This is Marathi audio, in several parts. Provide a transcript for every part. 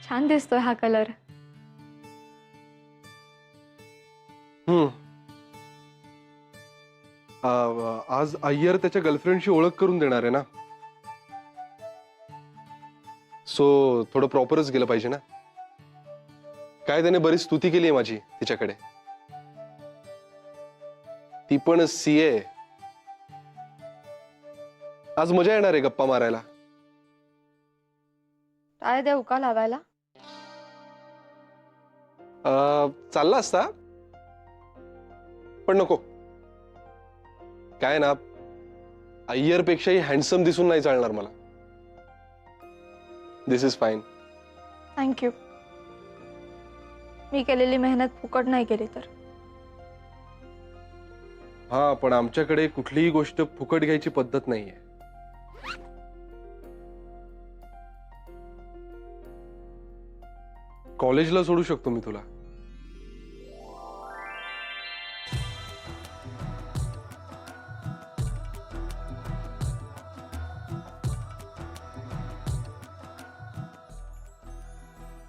छान दिसतोय हा कलर. आज अय्यर त्याच्या गर्लफ्रेंडशी ओळख करून देणार आहे ना, सो थोडं प्रॉपरच गेलं पाहिजे ना. काय त्याने बरीच स्तुती केली आहे माझी तिच्याकडे. ती पण सीए. आज मजा येणार आहे गप्पा मारायला. काय देऊ का लावायला? चालला असता पण नको. काय ना, अय्यर पेक्षाही हँडसम दिसून नाही चालणार मला. दिस इज फाईन. थँक्यू. मी केलेली मेहनत फुकट नाही केली तर. हा, पण आमच्याकडे कुठलीही गोष्ट फुकट घ्यायची पद्धत नाहीये. कॉलेजला सोडू शकतो मी तुला.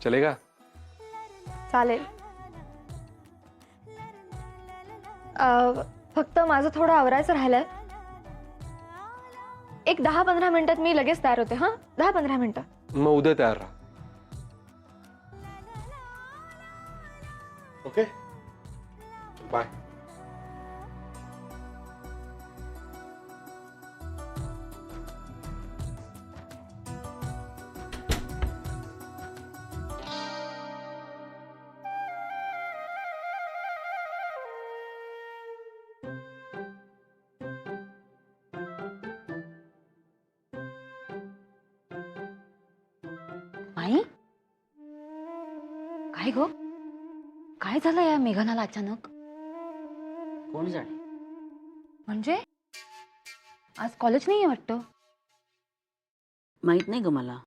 चलेगा? चालेल. फक्त माझं थोडं आवरायचं राहिलंय. एक 10-15 मिनिटात मी लगेच तयार होते. हा, 10-15 मिनिटं. मग उद्या तयार राहा. Okay, bye. आई, काय ग? काय झालं या मेघनाला अचानक? कोण जाणे. म्हणजे आज कॉलेज नाहीये वाटतं. माहित नाही ग मला.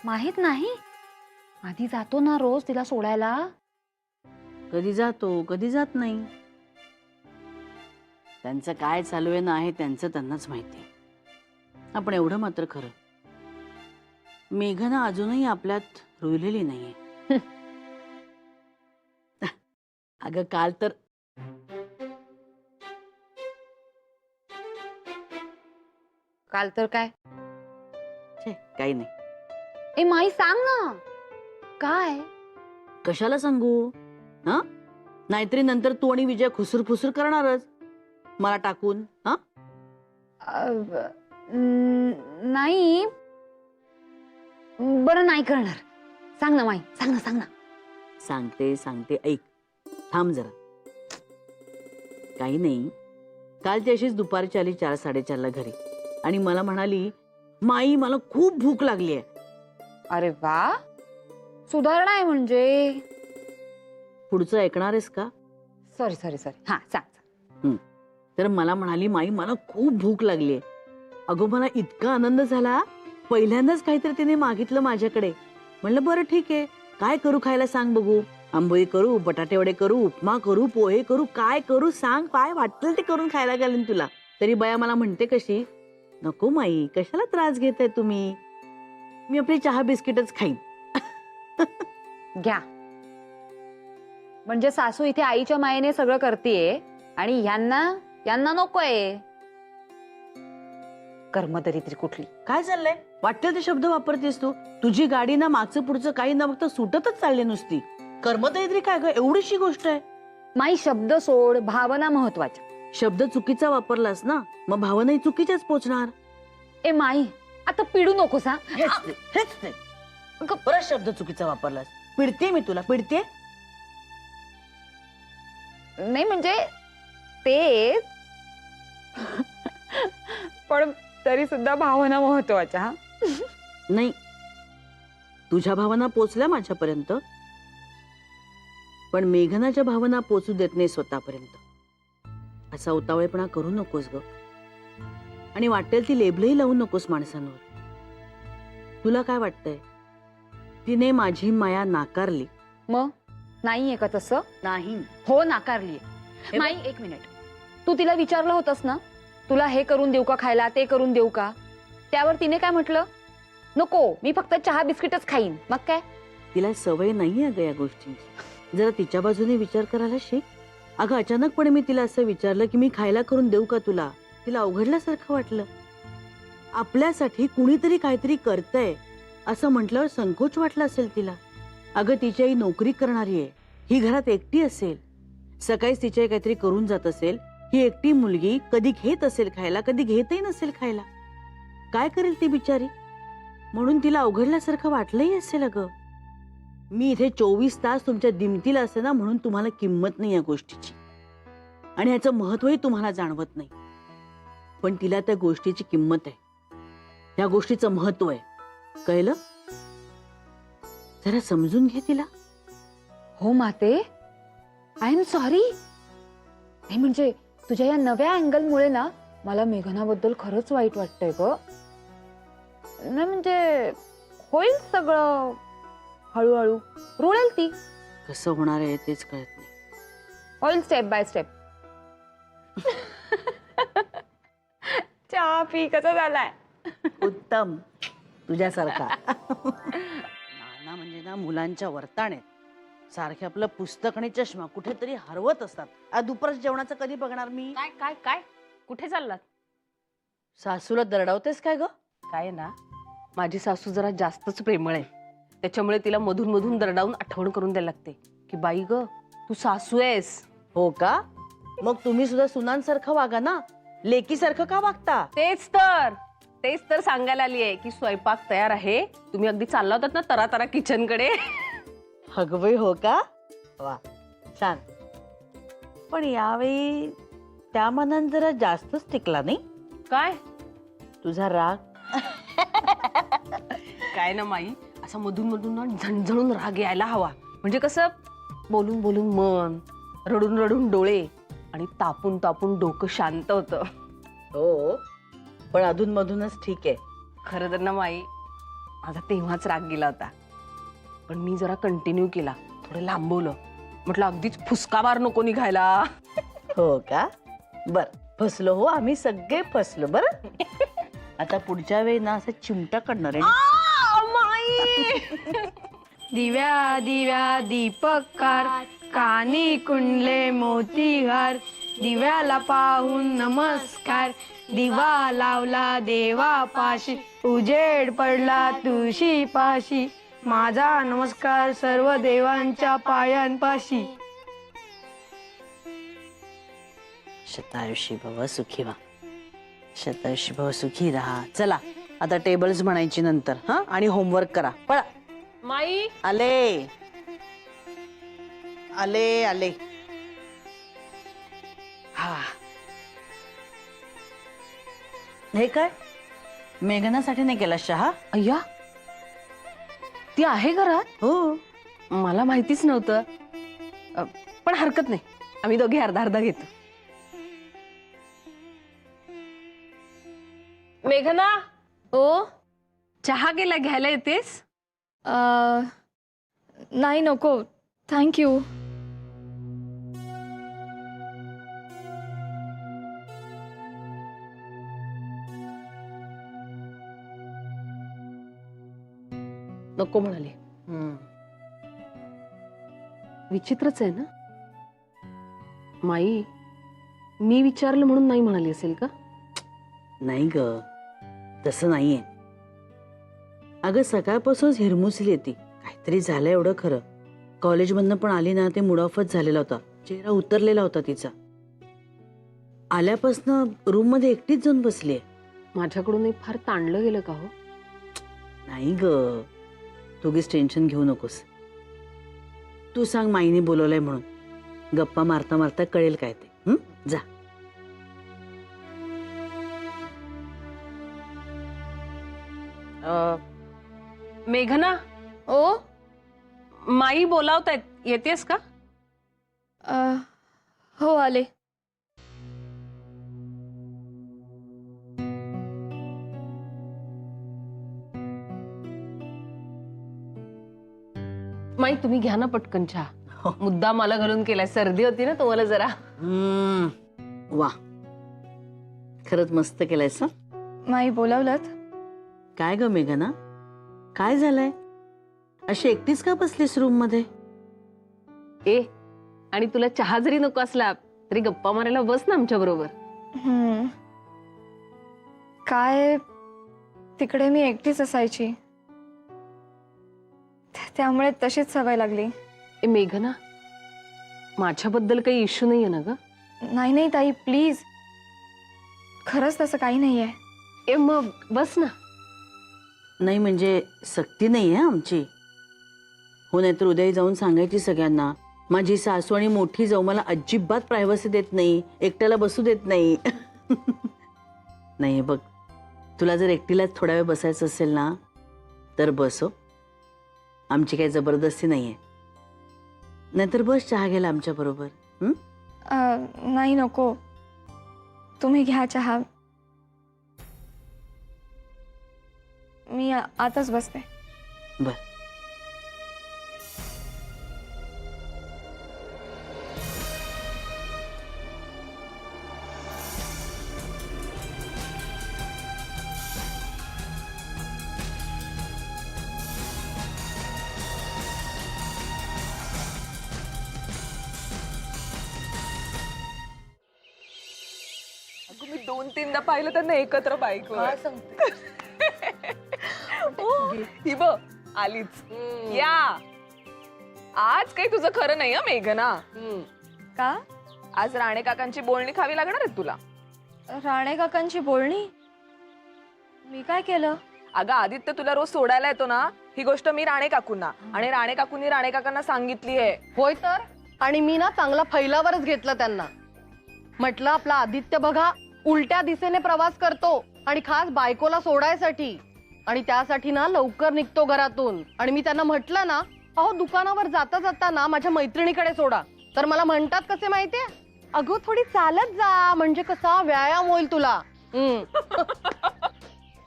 माहित नाही? आधी जातो ना रोज तिला सोडायला. कधी जातो कधी जात नाही. त्यांचं काय चालू आहे ना आहे त्यांचं त्यांनाच माहिती. आपण एवढं मात्र खरं, मेघना अजूनही आपल्यात रुळलेली नाहीये. अगं काल तर काल तर काय? काही नाही. ए माई सांग ना काय? कशाला सांगू? हा, नाहीतरी नंतर तू आणि विजय खुसूर फुसूर करणारच मला टाकून. हा, नाही. बरं नाही करणार. सांग ना माई, सांग ना सांग ना. सांगते सांगते ऐक. थांब जरा. काही नाही, काल ती अशीच दुपारची आली 4-4:30ला घरी आणि मला म्हणाली, माई मला खूप भूक लागली आहे. अरे वा, सुधारणा आहे म्हणजे. पुढचं ऐकणार आहेस का? Sorry sorry sorry. हा सांग. तर मला म्हणाली, माई मला खूप भूक लागली. अगो मला इतका आनंद झाला. पहिल्यांदाच काहीतरी तिने मागितलं माझ्याकडे. म्हणलं बरं ठीक आहे, काय करू खायला सांग बघू. आंबोळी करू, बटाटे वडे करू, उपमा करू, पोहे करू, काय करू सांग, काय वाटलं ते करून खायला घालीन तुला. तरी बया मला म्हणते कशी, नको माई कशाला त्रास घेताय तुम्ही, मी आपली चहा बिस्किटच खाईन. घ्या. म्हणजे सासू इथे आईच्या मायेने सगळं करतेय आणि यांना नकोय. कर्मदरिद्री कुठली. काय चाललंय? वाटेल ते शब्द वापरतेस तू. तुझी गाडी ना मागचं पुढचं काही न बघता सुटतच चालली नुसती. कर्मदैत्री काय ग, एवढीशी गोष्ट आहे. माई शब्द सोड, भावना महत्वाच्या. शब्द चुकीचा वापरलास ना मग भावनाही चुकीच्याच पोचणार. ए माई आता पिडू नकोस. हा, हेच ते परत शब्द चुकीचा वापरलास. पिडते मी तुला, पिडते. नाही म्हणजे ते पण तरी सुद्धा भावना महत्वाच्या. हा, नाही, तुझ्या भावना पोचल्या माझ्यापर्यंत, पण मेघनाच्या भावना पोचू देत नाही स्वतःपर्यंत. असा उतावळेपणा करू नकोस ग. आणि वाटेल ती लेबलही लावू नकोस माणसांवर. तुला काय वाटतंय, तिने माझी माया नाकारली? मग नाहीये का तसं? नाही. हो नाकारली. माई एक मिनिट, तू तिला विचारलं होतंस ना, तुला हे करून देऊ का खायला, ते करून देऊ का? त्यावर तिने काय म्हटलं? नको, मी फक्त चहा बिस्किटच खाईन. मग काय? तिला सवय नाहीये ग या गोष्टींची. जरा तिच्या बाजूने विचार करायला शिक. अगं अचानकपणे मी तिला असं विचारलं की मी खायला करून देऊ का तुला, तिला अवघडल्यासारखं वाटलं. आपल्यासाठी कुणीतरी काहीतरी करतंय असं म्हटल्यावर संकोच वाटला असेल तिला. अगं तिची आई नोकरी करणारी आहे, ही घरात एकटी असेल, सकाळीच तिची आई काहीतरी करून जात असेल. ही एकटी मुलगी कधी घेत असेल खायला, कधी घेतही नसेल खायला. काय करेल ती बिचारी? म्हणून तिला अवघडल्यासारखं वाटलंही असेल. अगं मी इथे 24 तास तुमच्या दिमतीला असे ना, म्हणून तुम्हाला किंमत नाही या गोष्टीची आणि ह्याचं महत्वही तुम्हाला जाणवत नाही. पण तिला त्या गोष्टीची किंमत आहे, या गोष्टीचं महत्व आहे. कळलं? जरा समजून घे तिला. हो माते, आय एम सॉरी. नाही म्हणजे तुझ्या या नव्या अँगलमुळे ना मला मेघनाबद्दल खरंच वाईट वाटतंय ग. नाही म्हणजे होईल सगळं हळूहळू, रुळेल ती. कसं होणार आहे तेच कळत नाही. होईल स्टेप बाय स्टेप. चहा पी कसा झालाय? उत्तम, तुझ्यासारखा. नाना म्हणजे ना मुलांच्या वर्ताने सारखे आपलं पुस्तक आणि चष्मा कुठेतरी हरवत असतात. दुपारच्या जेवणाचं कधी बघणार मी? काय काय काय कुठे चाललात? सासूला दरडावतेस काय ग? काय ना, माझी सासू जरा जास्तच प्रेमळ आहे, त्याच्यामुळे तिला मधून मधून दरडावून आठवण करून द्यायला लागते की बाई ग, तू सासू आहेस. हो का? मग तुम्ही सुद्धा सुनांसारखं वागा ना, लेकीसारखं का वागता? तेच तर सांगायला आली आहे की स्वयंपाक तयार आहे, तुम्ही अगदी चालला होतात ना तरा तरा किचन कडे. हगवय हो का? वा, छान. पण यावेळी त्या मनात जरा जास्तच टिकला नाही काय तुझा राग? काय ना माई, असं मधून मधून ना झणझणून राग यायला हवा. म्हणजे कसं, बोलून बोलून मन, रडून रडून डोळे आणि तापून तापून डोकं शांत होतं. हो, पण अधून मधूनच ठीक आहे. खरं तर ना माई, माझा तेव्हाच राग गेला होता, पण मी जरा कंटिन्यू केला, थोडं लांबवलं. म्हटलं अगदीच फुसका मार नको निघायला. हो का? बर, फसलो हो, आम्ही सगळे फसलो. बर, आता पुढच्या वेळी ना असं चिमटा काढणार आहे. दिव्या दिव्या दीपकार, कानी कुंडले मोतीहार, दिव्याला पाहून नमस्कार, दिवा लावला देवापाशी, उजेड पडला तुळशी पाशी, माझा नमस्कार सर्व देवांच्या पायांपाशी. शतायुषी भव सुखी व्हा, शतायुषी भव सुखी राहा. चला आता टेबल्स म्हणायची नंतर, हा, आणि होमवर्क करा. पळा. माई, आले आले आले. हा, हे काय मेघनासाठी नाही केला चहा? अय्या, ती आहे घरात? हो. मला माहितीच नव्हतं. पण हरकत नाही, आम्ही दोघे अर्धा अर्धा घेतो. मेघना, ओ चहा गेला घ्यायला येतेस? नाही नको, थँक्यू. नको म्हणाले. विचित्रच आहे ना माई, मी विचारलं म्हणून नाही म्हणाली असेल का? नाही ग, तसं नाहीये. अगं सकाळपासूनच हिरमुसली येते, काहीतरी झालं एवढं खरं. कॉलेजमधनं पण आली ना, ते मूड ऑफच झालेला होता, चेहरा उतरलेला होता तिचा. आल्यापासनं रूम मध्ये एकटीच जाऊन बसलीये. माझ्याकडून फार ताणलं गेलं का हो? नाही ग, तुगीच टेन्शन घेऊ नकोस. तू सांग माईने बोलवलंय म्हणून, गप्पा मारता मारता कळेल काय ते. जा. मेघना, ओ माई बोलावतायत, येतेस का? हो आले. माई तुम्ही घ्या ना पटकन चहा. मुद्दा मला घालून केलाय, सर्दी होती ना तुम्हाला जरा. वा, खरंच मस्त केलंयस. माई बोलावलत? काय ग मेघना, काय झालंय? अशी एकटीच का बसलीस रूम मध्ये? ए आणि तुला चहा जरी नको असला तरी गप्पा मारायला बस ना आमच्या बरोबर. काय तिकडे मी एकटीच असायची, त्यामुळे तशीच सवय लागली. ए मेघना, माझ्याबद्दल काही इश्यू नाहीये ना ग? नाही नाही ताई, प्लीज, खरंच तसं काही नाहीये. ए मग बस ना. नाही म्हणजे सक्ती नाहीये आमची. हो, नाहीतर उद्याही जाऊन सांगायची सगळ्यांना, माझी सासू आणि मोठी जाऊ मला अजिबात प्रायव्हसी देत नाही, एकट्याला बसू देत नाही. नाही बघ, तुला जर एकटीलाच थोडा वेळ बसायचं असेल ना तर बसो, आमची काही जबरदस्ती नाहीये. नाहीतर बस चहा घ्यायला आमच्या बरोबर. नाही नको, तुम्ही घ्या चहा, मी आताच बसते. बर. मी 2-3दा पाहिलं त्यांना एकत्र बाईकवर. ही बघ आलीच. या आज काही तुझं खरं नाही मेघना. का आज राणे काकांची बोलणी खावी लागणार आहे तुला? राणे काकांची बोलणी? मी काय केलं? अगं आदित्य तुला रोज सोडायला येतो ना, ही गोष्ट मी राणे काकूंना आणि राणे काकूंनी राणे काकांना सांगितली आहे. होय तर, आणि मी ना चांगला फैलावरच घेतलं त्यांना. म्हटलं आपला आदित्य बघा उलट्या दिशेने प्रवास करतो आणि खास बायकोला सोडायसाठी, आणि त्यासाठी ना लवकर निघतो घरातून. आणि मी त्यांना म्हटलं ना, अहो दुकानावर जाता जाता ना माझ्या मैत्रिणीकडे सोडा, तर मला म्हणतात कसे माहितीये, अगं थोडी चालत जा म्हणजे कसा व्यायाम होईल तुला.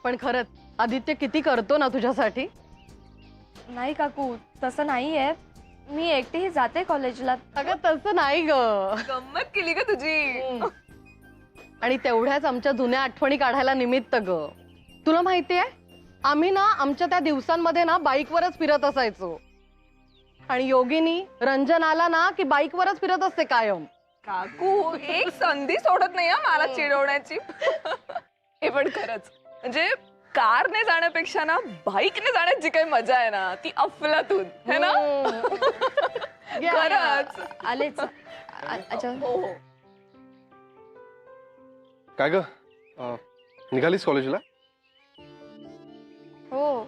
पण खरंच आदित्य किती करतो ना तुझ्यासाठी. नाही काकू, तसं नाहीये, मी एकटीही जाते कॉलेजला. अगं तसं नाही ग. गंमत केली ग तुझी. आणि तेवढ्याच आमच्या जुन्या आठवणी काढायला निमित्त ग. तुला माहितीये, आम्ही ना आमच्या त्या दिवसांमध्ये ना बाईकवरच फिरत असायचो. आणि योगिनी रंजन आला ना की बाईकवरच फिरत असते कायम. काकू एक संधी सोडत नाही मला चिडवण्याची. हे पण खरंच म्हणजे कारने जाण्यापेक्षा ना बाईकने जाण्यात जी काही मजा आहे ना ती अफलातून है ना. खरंच आलेच. अच्छा, काय ग, निघालीस कॉलेजला? हो,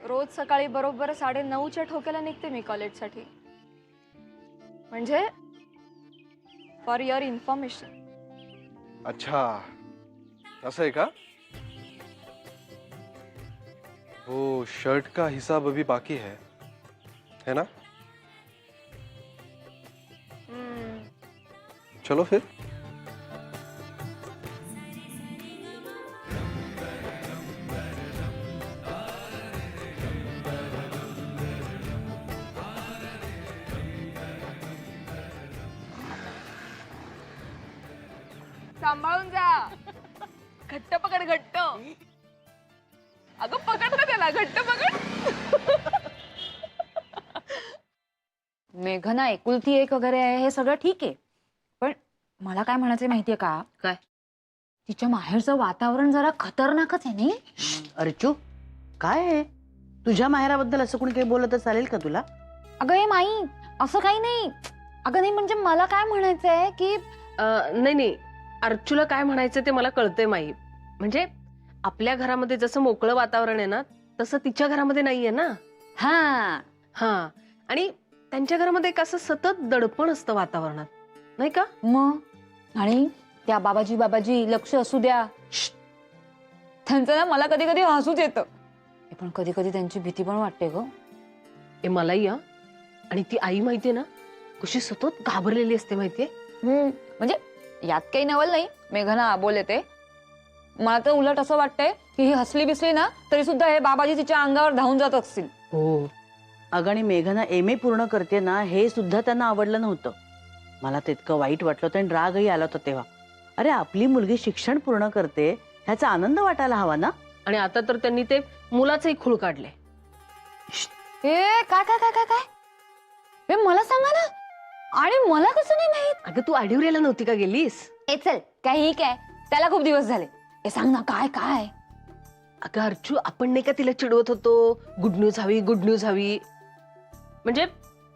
रोज सकाळी बरोबर 9:30च्या ठोक्याला निघते मी कॉलेजसाठी. म्हणजे फॉर युअर इन्फॉर्मेशन. अच्छा, असं आहे का? वो शर्ट का हिसाब अभी बाकी है ना? चलो फिर. सांभाळून जा. घट्ट पकड, घट्ट. अगं पकड ना त्याला, घट्ट पकड. मेघना एकुलती एक वगैरे आहे हे सगळं ठीक आहे, पण मला काय म्हणायचं माहितीये का? काय? तिच्या माहेरचं वातावरण जरा खतरनाकच आहे नाही? अर्चू, काय आहे? तुझ्या माहेराबद्दल असं कोणी काही बोलत चालेल का तुला? अगं हे माई, असं काही नाही. अगं नाही म्हणजे मला काय म्हणायचंय की नाही नाही, अर्चूला काय म्हणायचं ते मला कळतंय माई. म्हणजे आपल्या घरामध्ये जसं मोकळं वातावरण आहे ना तसं तिच्या घरामध्ये नाहीये ना. हा, आणि त्यांच्या घरामध्ये एक असं सतत दडपण असतं वातावरणात, नाही का? मग आणि त्या बाबाजी लक्ष असू द्या, त्यांचं ना मला कधी कधी हसूच येतं, पण कधी कधी त्यांची भीती पण वाटते ग. ए मलाही. आणि ती आई माहितीये ना कशी सतत घाबरलेली असते माहितीये. म्हणजे यात काही नवल नाही, मेघना बोलले ते. मला तर उलट असं वाटतंय की ही हसली बिसली ना तरी सुद्धा हे बाबाजी तिच्या अंगावर धावून जात असतील. हो अगं, आणि मेघना MA पूर्ण करते ना हे सुद्धा त्यांना आवडलं नव्हतं. मला तर इतकं वाईट वाटलं होतं आणि रागही आला होता तेव्हा. अरे आपली मुलगी शिक्षण पूर्ण करते ह्याचा आनंद वाटायला हवा ना. आणि आता तर त्यांनी ते मुलाचंही खूळ काढले. ए काय काय काय काय काय ए, मला सांगा ना. आणि मला कसं नाही माहित? अगं तू आडिवऱ्याला नव्हती का गेलीस? ए चल काही काय, त्याला खूप दिवस झाले. ए सांग ना काय काय. अगं अर्चू, आपण नाही का तिला चिडवत होतो, गुड न्यूज हवी, गुड न्यूज हवी. म्हणजे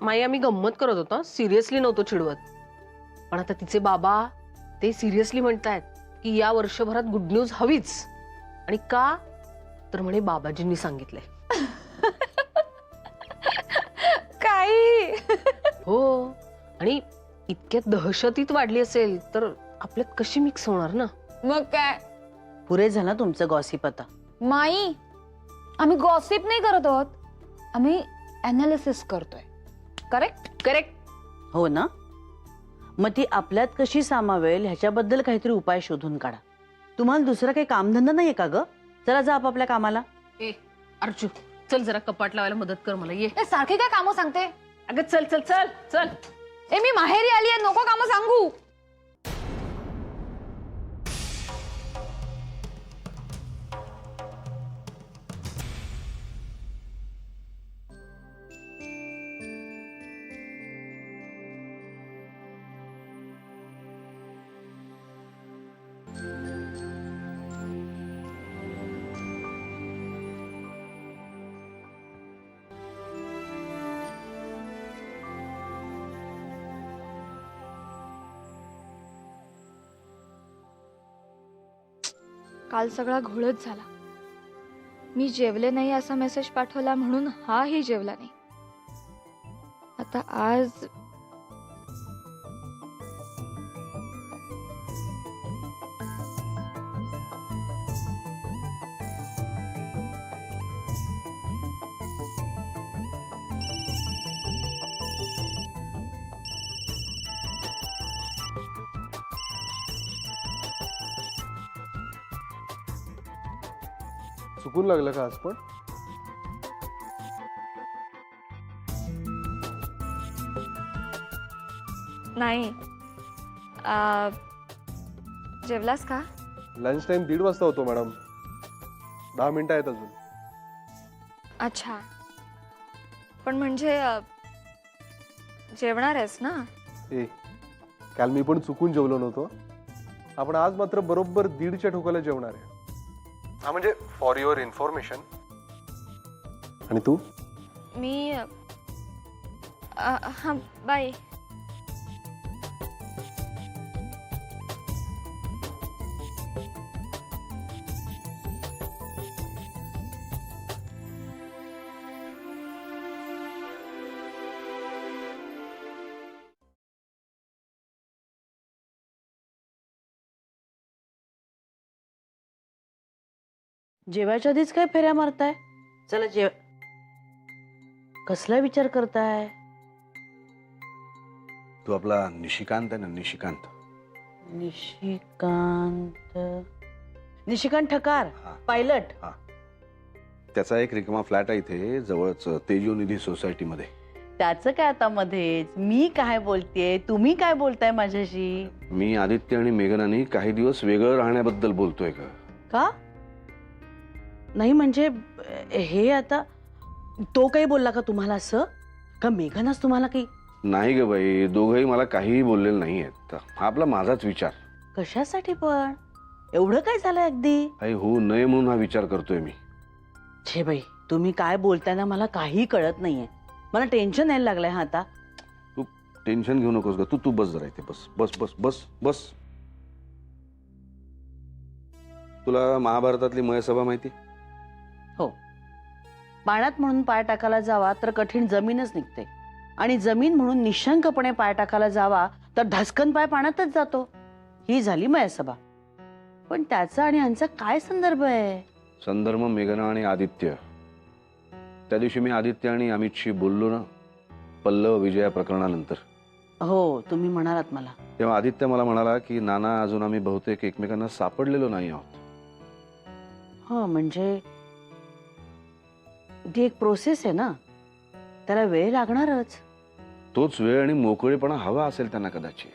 माई आम्ही गंमत करत होतो, सिरियसली नव्हतो चिडवत. पण आता तिचे बाबा ते सिरियसली म्हणतायत की या वर्षभरात गुड न्यूज हवीच. आणि का तर म्हणे बाबाजींनी सांगितलंय. काही हो, आणि इतक्यात दहशतीत वाढली असेल तर आपल्यात कशी मिक्स होणार ना. मग काय पुरे झालं तुमचं गॉसिप आता. माई, आम्ही गॉसिप नाही करत आहोत, आम्ही अनालिसिस करतोय. Correct correct. हो ना, मग ती आपल्यात कशी सामावेल ह्याच्याबद्दल काहीतरी उपाय शोधून काढा. तुम्हाला दुसरा काही कामधंदा नाहीये का ग? चला जा आपापल्या कामाला. ए अर्चू, चल जरा कपाट लावायला मदत कर मला. ये. ए सारखी काय कामं सांगते? अगं चल चल चल चल. ए मी माहेरी आली आहे, नको कामं सांगू. काल सगळा घोळच झाला. मी जेवले नाही असा मेसेज पाठवला म्हणून हाही जेवला नाही. आता आज चुकून लागलं का आज पण? नाही. जेवलास का? लंच टाइम 1:30 वाजता होतो मॅडम. 10 मिनिटं आहेत अजून. अच्छा, पण म्हणजे जेवणार आहेस ना? ए काल मी पण चुकून जेवलो नव्हतो. आपण आज मात्र बरोबर 1:30च्या ठोकाला जेवणार आहे. हा म्हणजे फॉर युअर इन्फॉर्मेशन. आणि तू? मी हा बाय. जेवायच्या आधीच काय फेऱ्या मारताय? चला जेव. कसला विचार करताय? तू आपला निशिकांत आहे ना, निशिकांत. निशिकांत निशिकांत ठकार, हा. पायलट. त्याचा एक रिकामा फ्लॅट आहे इथे जवळच तेजोनिधी सोसायटीमध्ये. त्याचं काय आता मध्येच? मी काय बोलतेय, तुम्ही काय बोलताय माझ्याशी? मी आदित्य आणि मेघनानी काही दिवस वेगळं राहण्याबद्दल बोलतोय का? का नाही म्हणजे हे आता तो काही बोलला का तुम्हाला असं? का मेघनाच तुम्हाला काही? नाही ग बाई, दोघंही मला काहीही बोललेलं नाहीयेत. हा आपला माझाच विचार. कशासाठी पण? एवढं काय झालं अगदी? काही होऊ नये म्हणून हा विचार करतोय मी. छे बाई, तुम्ही काय बोलताय ना मला काही कळत नाहीये. मला टेन्शन यायला लागलंय हा आता. तू टेन्शन घेऊ नकोस ग. तू बस जरा इथे. बस बस बस बस बस. तुला महाभारतातली मयसभा माहिती? हो, पाण्यात म्हणून पाय टाकायला जावा तर कठीण जमीनच निघते, आणि जमीन म्हणून निशंकपणे पाय टाकायला जावा तर धसकन पाय पाण्यातच जातो. ही झाली मयसभा. पण त्याचा आणि यांचा काय संदर्भ आहे? संदर्भ मेघना आणि आदित्य. त्या दिवशी मी आदित्य आणि अमितशी बोललो ना, पल्लव विजया प्रकरणानंतर. हो, तुम्ही म्हणालात मला. तेव्हा आदित्य मला म्हणाला की नाना, अजून आम्ही बहुतेक एकमेकांना सापडलेलो नाही आहोत. हो, म्हणजे ती एक प्रोसेस आहे ना, त्याला वेळ लागणारच. तोच वेळ आणि मोकळेपणा हवा असेल त्यांना कदाचित.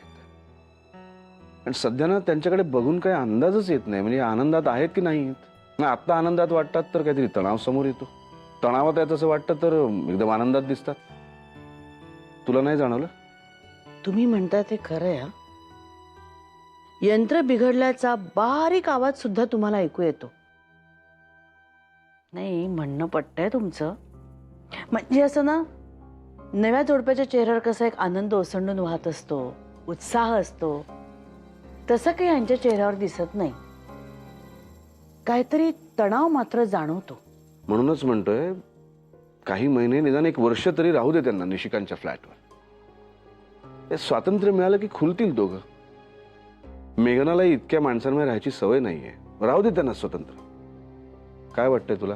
आणि सध्या ना त्यांच्याकडे बघून काही अंदाजच येत नाही, म्हणजे आनंदात आहेत की नाहीत. ना आत्ता आनंदात वाटतात तर काहीतरी तणाव समोर येतो. तणावात आहे तसं वाटतं तर एकदम आनंदात दिसतात. तुला नाही जाणवलं? तुम्ही म्हणता ते खरं आहे. यंत्र बिघडल्याचा बारीक आवाज सुद्धा तुम्हाला ऐकू येतो. नाही, म्हणणं पटतंय तुमचं. म्हणजे असं ना, नव्या जोडप्याच्या चेहऱ्यावर कसा एक आनंद ओसंडून वाहत असतो, उत्साह असतो, तसं काही यांच्या चेहऱ्यावर दिसत नाही. काहीतरी तणाव मात्र जाणवतो. म्हणूनच म्हणतोय काही महिने निदान 1 वर्ष तरी राहू दे त्यांना निशिकांच्या फ्लॅटवर. हे स्वातंत्र्य मिळालं की खुलतील दोघं. मेघनाला इतक्या माणसांमध्ये राहायची सवय नाहीये. राहू दे त्यांना स्वतंत्र. काय वाटतंय तुला?